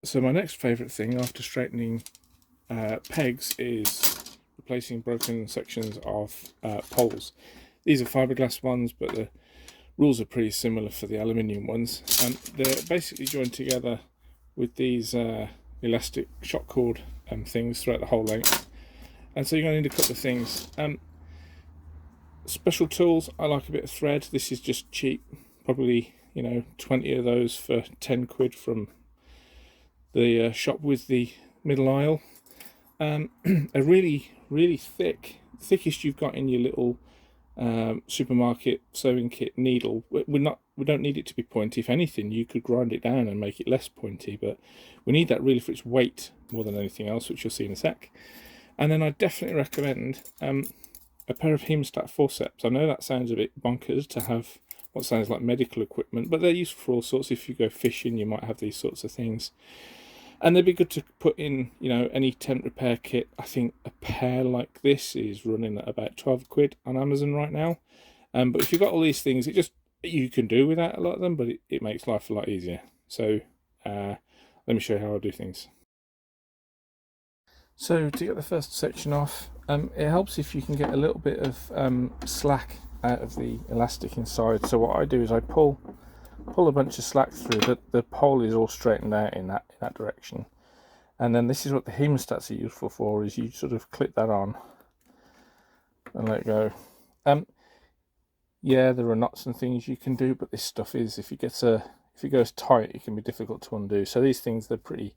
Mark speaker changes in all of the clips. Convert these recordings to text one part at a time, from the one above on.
Speaker 1: So my next favourite thing after straightening pegs is replacing broken sections of poles. These are fiberglass ones, but the rules are pretty similar for the aluminium ones. They're basically joined together with these elastic shock cord things throughout the whole length. And so you're going to need a couple of things. Special tools, I like a bit of thread. This is just cheap, probably 20 of those for 10 quid from the shop with the middle aisle. A really thickest you've got in your little supermarket sewing kit needle. We don't need it to be pointy. If anything, you could grind it down and make it less pointy, but we need that really for its weight more than anything else, which you'll see in a sec. And then I definitely recommend a pair of hemostat forceps. I know that sounds a bit bonkers to have what sounds like medical equipment, but they're useful for all sorts. If you go fishing, you might have these sorts of things. And they'd be good to put in, any tent repair kit. I think a pair like this is running at about 12 quid on Amazon right now. But if you've got all these things, you can do without a lot of them, but it makes life a lot easier. So let me show you how I do things. So to get the first section off, it helps if you can get a little bit of slack out of the elastic inside. So what I do is I pull a bunch of slack through. The pole is all straightened out in that direction, and then this is what the hemostats are useful for. Is you sort of clip that on and let go. Yeah, there are knots and things you can do, but this stuff is, if it goes tight, it can be difficult to undo. So these things, they're pretty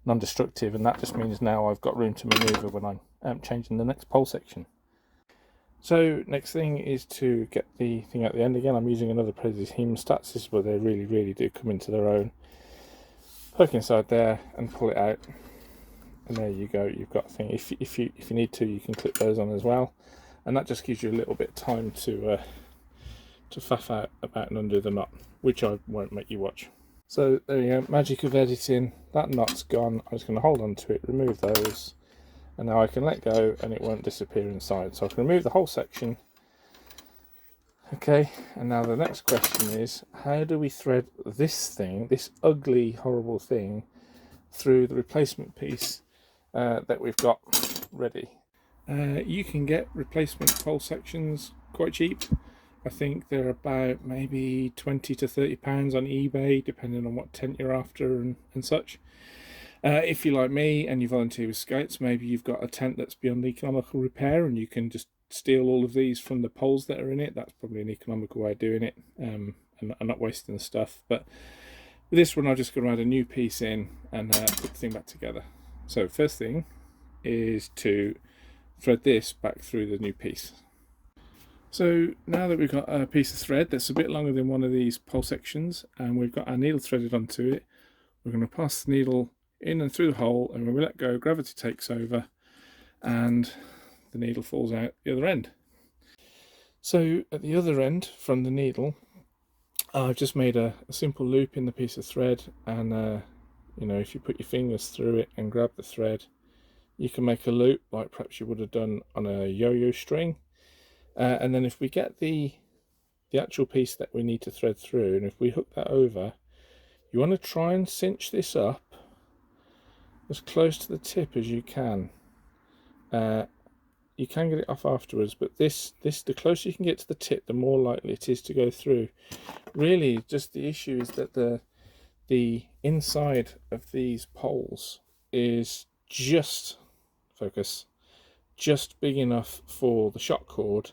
Speaker 1: non-destructive, and that just means now I've got room to maneuver when I'm changing the next pole section. So next thing is to get the thing at the end again. I'm using another pair of these hemostats. This is where they really do come into their own. Poke inside there and pull it out, and there you go. You've got a thing. If you need to, you can clip those on as well, and that just gives you a little bit of time to faff out about and undo the knot, which I won't make you watch. So there you go, magic of editing. That knot's gone. I'm just going to hold on to it, remove those, and now I can let go and it won't disappear inside. So I can remove the whole section. Okay, and now the next question is, how do we thread this thing, this ugly, horrible thing, through the replacement piece that we've got ready? You can get replacement pole sections quite cheap. I think they're about maybe £20 to £30 on eBay, depending on what tent you're after and such. If you're like me and you volunteer with Scouts, maybe you've got a tent that's beyond economical repair and you can just steal all of these from the poles that are in it. That's probably an economical way of doing it, and not wasting the stuff. But with this one, I'm just going to add a new piece in and put the thing back together. So first thing is to thread this back through the new piece. So now that we've got a piece of thread that's a bit longer than one of these pole sections, and we've got our needle threaded onto it, we're going to pass the needle in and through the hole, and when we let go, gravity takes over and the needle falls out the other end. So at the other end from the needle, I've just made a simple loop in the piece of thread, and if you put your fingers through it and grab the thread, you can make a loop like perhaps you would have done on a yo-yo string. And then if we get the actual piece that we need to thread through, and if we hook that over, you want to try and cinch this up as close to the tip as you can. You can get it off afterwards, but the closer you can get to the tip, the more likely it is to go through. Really, just the issue is that the inside of these poles is just big enough for the shock cord,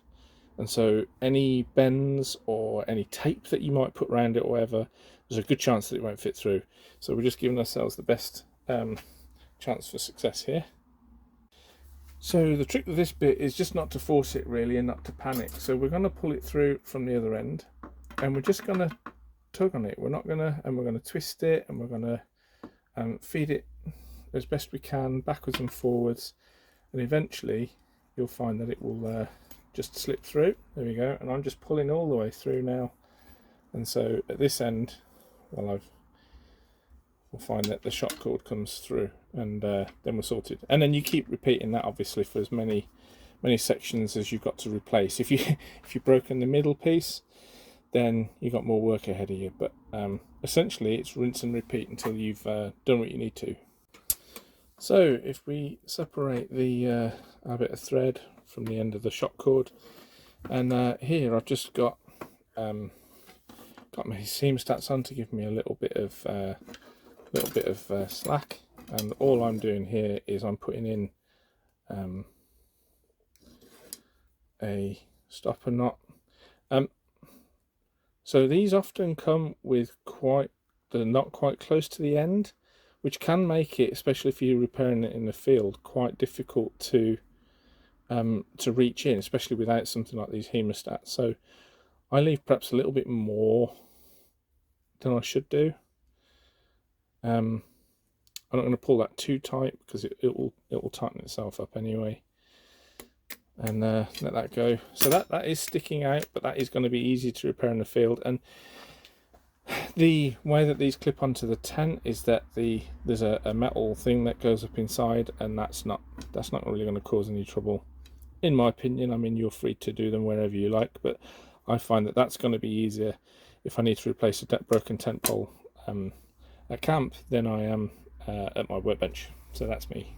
Speaker 1: and so any bends or any tape that you might put around it or whatever, there's a good chance that it won't fit through. So we're just giving ourselves the best chance for success here. So the trick with this bit is just not to force it really and not to panic. So we're going to pull it through from the other end, and we're just going to tug on it. We're going to twist it, and we're going to feed it as best we can backwards and forwards, and eventually you'll find that it will just slip through. There we go, and I'm just pulling all the way through now, and so at this end, we'll find that the shock cord comes through, and then we're sorted. And then you keep repeating that obviously for as many sections as you've got to replace. If you've broken the middle piece, then you got more work ahead of you. But essentially it's rinse and repeat until you've done what you need to. So if we separate the our bit of thread from the end of the shock cord, and here I've just got my seam stats on to give me a little bit of slack, and all I'm doing here is I'm putting in a stopper knot. So these often come with the knot quite close to the end, which can make it, especially if you're repairing it in the field, quite difficult to reach in, especially without something like these hemostats. So I leave perhaps a little bit more than I should do. I'm not going to pull that too tight because it will tighten itself up anyway, and let that go. So that is sticking out, but that is going to be easy to repair in the field. And the way that these clip onto the tent is that there's a metal thing that goes up inside, and that's not really going to cause any trouble, in my opinion. I mean, you're free to do them wherever you like, but I find that that's going to be easier if I need to replace a broken tent pole at camp than I am at my workbench. So that's me.